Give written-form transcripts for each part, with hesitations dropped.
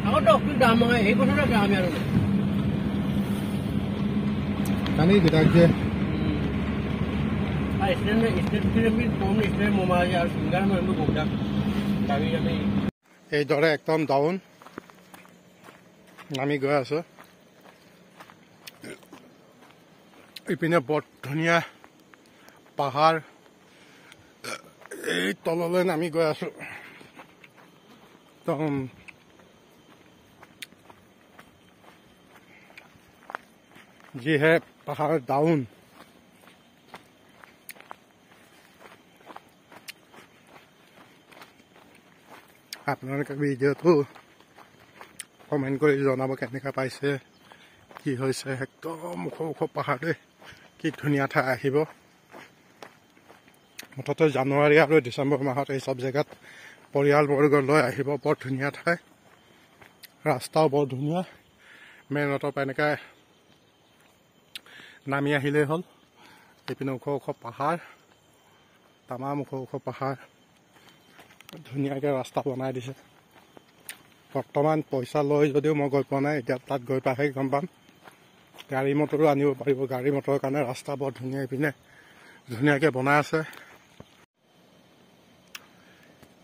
আগতে অফিস দাম হয় এই কথাটা দাম আর কানি দেখ যে আর স্টেট ফিল্মে কম স্টেট মোমাজ আর সিঙ্গার মেম্বার গোটা দাবি আমি এই দৰে একদম ডাউন নামি গৈ আছো ইপিনে বৰ ধুনীয়া পাহাৰ এই তললৈ নামি গৈ আছো একদম যিহে পাহাৰ ডাউন আপোনালোকে ভিডিঅ'টো কমেণ্ট কৰি জনাব কেনেকৈ পাইছে কি হৈছে একদম ওখ ওখ পাহাৰ কি ধুনীয়া ঠাই আহিব মুঠতে জানুৱাৰী আৰু ডিচেম্বৰ মাহত এই চব জেগাত পৰিয়ালবৰ্গ লৈ আহিব বৰ ধুনীয়া ঠাই ৰাস্তাও বৰ ধুনীয়া মেইন ৰোডৰ পৰা এনেকৈ নামি আহিলেই হ'ল এইপিনে ওখ ওখ পাহাৰ তামাম ওখ ওখ পাহাৰ ধুনীয়াকৈ ৰাস্তা বনাই দিছে বৰ্তমান পইচা লৈ যদিও মই গৈ পোৱা নাই এতিয়া তাত গৈ পাইহে গম পাম গাড়ী মটৰো আনিব পাৰিব গাড়ী মটৰৰ কাৰণে ৰাস্তা বৰ ধুনীয়া এইপিনে ধুনীয়াকৈ বনাই আছে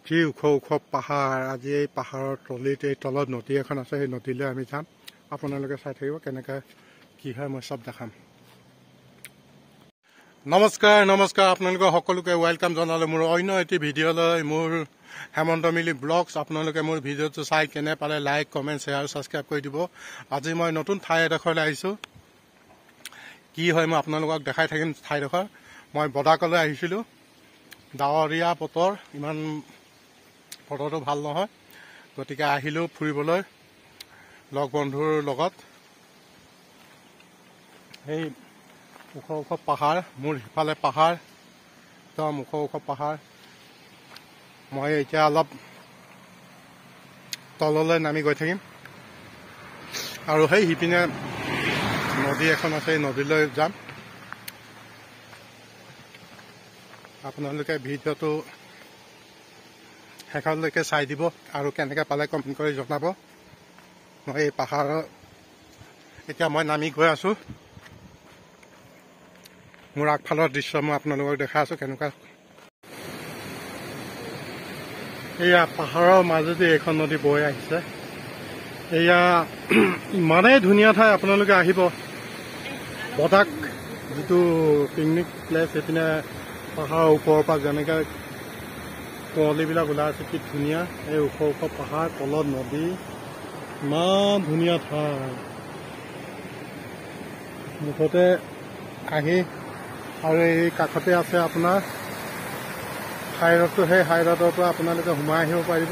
কি ওখ ওখ পাহাৰ আজি এই পাহাৰৰ এই তলত নদী এখন আছে সেই নদীলৈ আমি যাম আপোনালোকে চাই থাকিব কেনেকৈ কি হয় মই চব দেখাম নমস্কাৰ নমস্কাৰ আপোনালোকক সকলোকে ৱেলকাম জনালোঁ মোৰ অন্য এটি ভিডিঅ'লৈ মোৰ হেমন্ত মিলি ব্লগছ আপোনালোকে মোৰ ভিডিঅ'টো চাই কেনে পালে লাইক কমেণ্ট শ্বেয়াৰ ছাবস্ক্ৰাইব কৰি দিব আজি মই নতুন ঠাই এডোখৰলৈ আহিছোঁ কি হয় মই আপোনালোকক দেখাই থাকিম ঠাইডোখৰ মই বদাকলৈ আহিছিলোঁ ডাৱৰীয়া বতৰ ইমান বতৰটো ভাল নহয় গতিকে আহিলোঁ ফুৰিবলৈ লগ বন্ধুৰ লগত সেই ওখ ওখ পাহাৰ মোৰ সিফালে পাহাৰ একদম ওখ ওখ পাহাৰ মই এতিয়া অলপ তললৈ নামি গৈ থাকিম আৰু সেই সিপিনে নদী এখন আছে সেই নদীলৈ যাম আপোনালোকে ভিডিঅ'টো শেষলৈকে চাই দিব আৰু কেনেকৈ পালে কমেণ্ট কৰি জনাব মই এই পাহাৰৰ এতিয়া মই নামি গৈ আছোঁ মোৰ আগফালৰ দৃশ্য মই আপোনালোকক দেখাই আছোঁ কেনেকুৱা এয়া পাহাৰৰ মাজেদি এইখন নদী বৈ আহিছে এয়া ইমানেই ধুনীয়া ঠাই আপোনালোকে আহিব বদাক যিটো পিকনিক প্লেচ সেইপিনে পাহাৰৰ ওপৰৰ পৰা যেনেকৈ কুঁৱলীবিলাক ওলাই আছে কি ধুনীয়া এই ওখ ওখ পাহাৰ তলত নদী ইমান ধুনীয়া ঠাই মুঠতে আহি আৰু এই কাষতে আছে আপোনাৰ হাইৰডটো সেই হাইৰডৰ পৰা আপোনালোকে সোমাই আহিব পাৰিব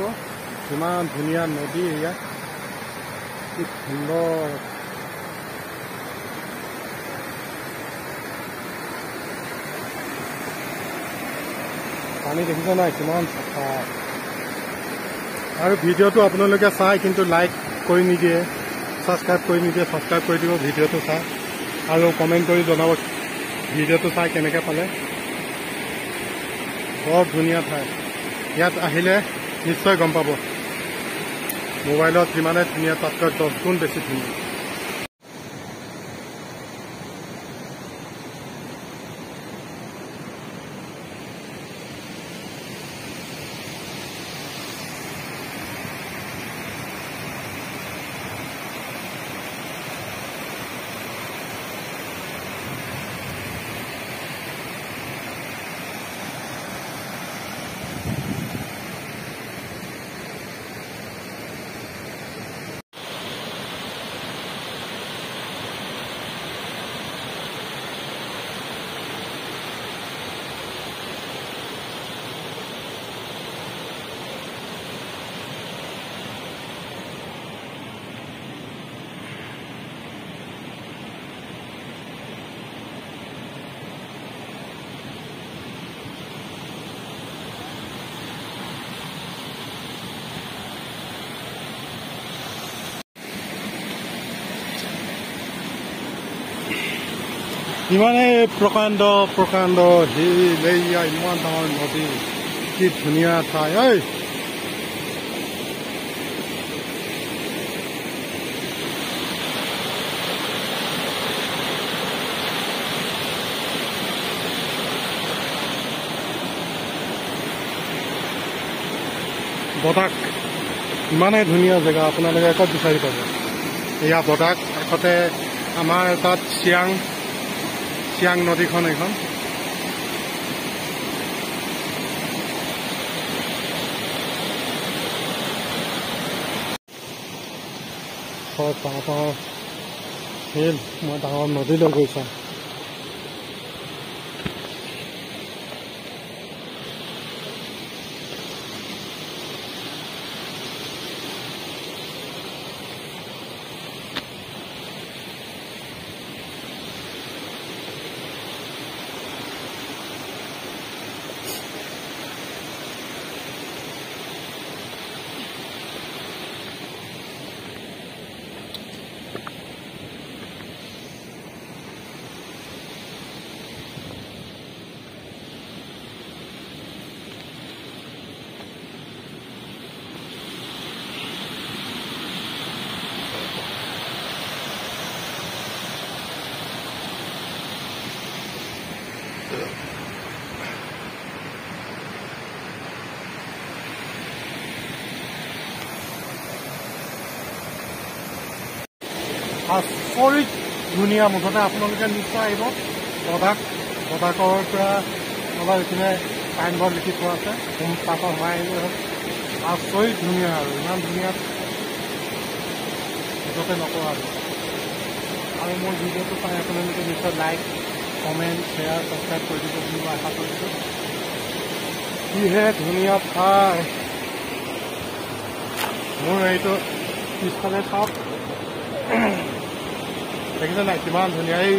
ইমান ধুনীয়া নদী এয়া কি সুন্দৰ পানী দেখিছে নাই কিমান চাফা আৰু ভিডিঅ'টো আপোনালোকে চাই কিন্তু লাইক কৰি নিদিয়ে ছাবস্ক্ৰাইব কৰি নিদিয়ে ছাবস্ক্ৰাইব কৰি দিব ভিডিঅ'টো চাই আৰু কমেণ্ট কৰি জনাব ভিডিঅ'টো চাই কেনেকৈ পালে বৰ ধুনীয়া ঠাই ইয়াত আহিলে নিশ্চয় গম পাব মোবাইলত যিমানে ধুনীয়া তাতকৈ 10 গুণ বেছি ধুনীয়া ইমানে প্ৰকাণ্ড প্ৰকাণ্ড শিল এয়া ইমান ডাঙৰ নদী কি ধুনীয়া ঠাই ঐ বটাক ইমানেই ধুনীয়া জেগা আপোনালোকে ক'ত বিচাৰি পাব। এয়া বটাক, কাষতে আমাৰ তাত চিয়াং নদীখন এইখন। ডাঙৰ শিল, মই ডাঙৰ নদীলৈ গৈছোঁ। আচৰিত ধুনীয়া, মুঠতে আপোনালোকে নিশ্চয় আহিব বটাকৰ পৰা অলপ এইখিনে চাইনবোৰ্ড লিখি থোৱা আছে, হোম ষ্টাফত সোমাই আহিলে হ'ল। আচৰিত ধুনীয়া আৰু ইমান ধুনীয়া মুঠতে নকওঁ আৰু মোৰ ভিডিঅ'টো চাই আপোনালোকে নিশ্চয় লাইক, কমেণ্ট, শ্বেয়াৰ, ছাবস্ক্ৰাইব কৰি দিব বুলি মই আশা কৰিছোঁ। কিহে ধুনীয়া ঠাই, মোৰ এইটো পিছফালে চাওক, দেখিছে নাই কিমান ধুনীয়া। এই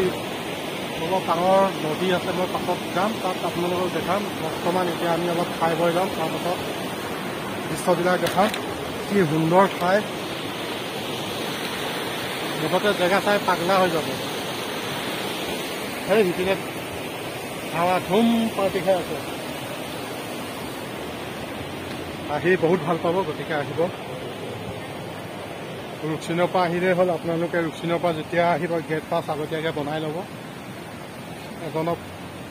অলপ ডাঙৰ নদী আছে, মই পাছত যাম, তাত আপোনালোকক দেখাম। বৰ্তমান এতিয়া আমি অলপ খাই বৈ যাম, তাৰপাছত দৃশ্যবিলাক দেখাম। কি সুন্দৰ ঠাই, মুঠতে জেগা চাই পাগলা হৈ যাব। সেই সিপিনে হাৱা ধুম পাৰ্টি খাই আছে, আহি বহুত ভাল পাব, গতিকে আহিব। ৰুকচিনৰ পৰা আহিলেই হ'ল। আপোনালোকে ৰুকচিনৰ পৰা যেতিয়া আহিব, গেট পাছ আগতীয়াকৈ বনাই ল'ব। এজনক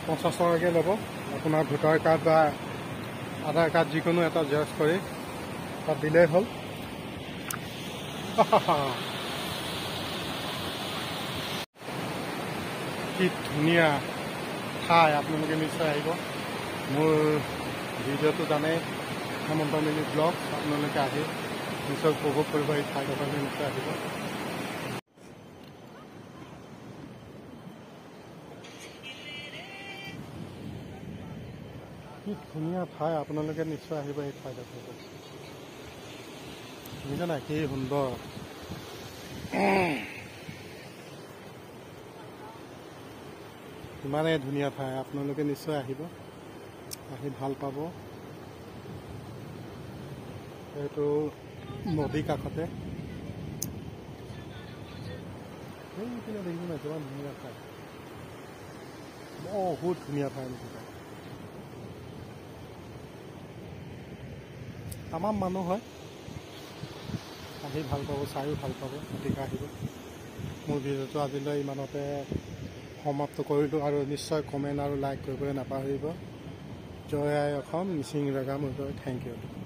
50 টকাকৈ ল'ব। আপোনাৰ ভোটাৰ কাৰ্ড বা আধাৰ কাৰ্ড যিকোনো এটা জেৰক্স কৰি তাত দিলেই হ'ল। কি ধুনীয়া ঠাই, আপোনালোকে নিশ্চয় আহিব। মোৰ ভিডিঅ'টো জানে, হেমন্ত মিলি ব্লগ, আপোনালোকে আহি নিশ্চয় উপভোগ কৰিব এই ঠাইডোখৰলৈ, নিশ্চয় আহিব। কি ধুনীয়া ঠাই, আপোনালোকে নিশ্চয় আহিব এই ঠাইডোখৰলৈ। বুজিছে নাই, কি সুন্দৰ। ইমানেই ধুনীয়া ঠাই, আপোনালোকে নিশ্চয় আহিব, আহি ভাল পাব। এইটো নদী কাষতে, সেইপিনে দেখিব নাই কিমান ধুনীয়া ঠাই, বহুত ধুনীয়া ঠাই। তামাম মানুহ হয়, আহি ভাল পাব, চাইও ভাল পাব, গতিকে আহিব। মোৰ ভিডিঅ'টো আজিলৈ ইমানতে সমাপ্ত কৰিলোঁ, আৰু নিশ্চয় কমেণ্ট আৰু লাইক কৰিবলৈ নাপাহৰিব। জয় আই অসম, মিচিং ৰেগা মুদয়, থেংক ইউ।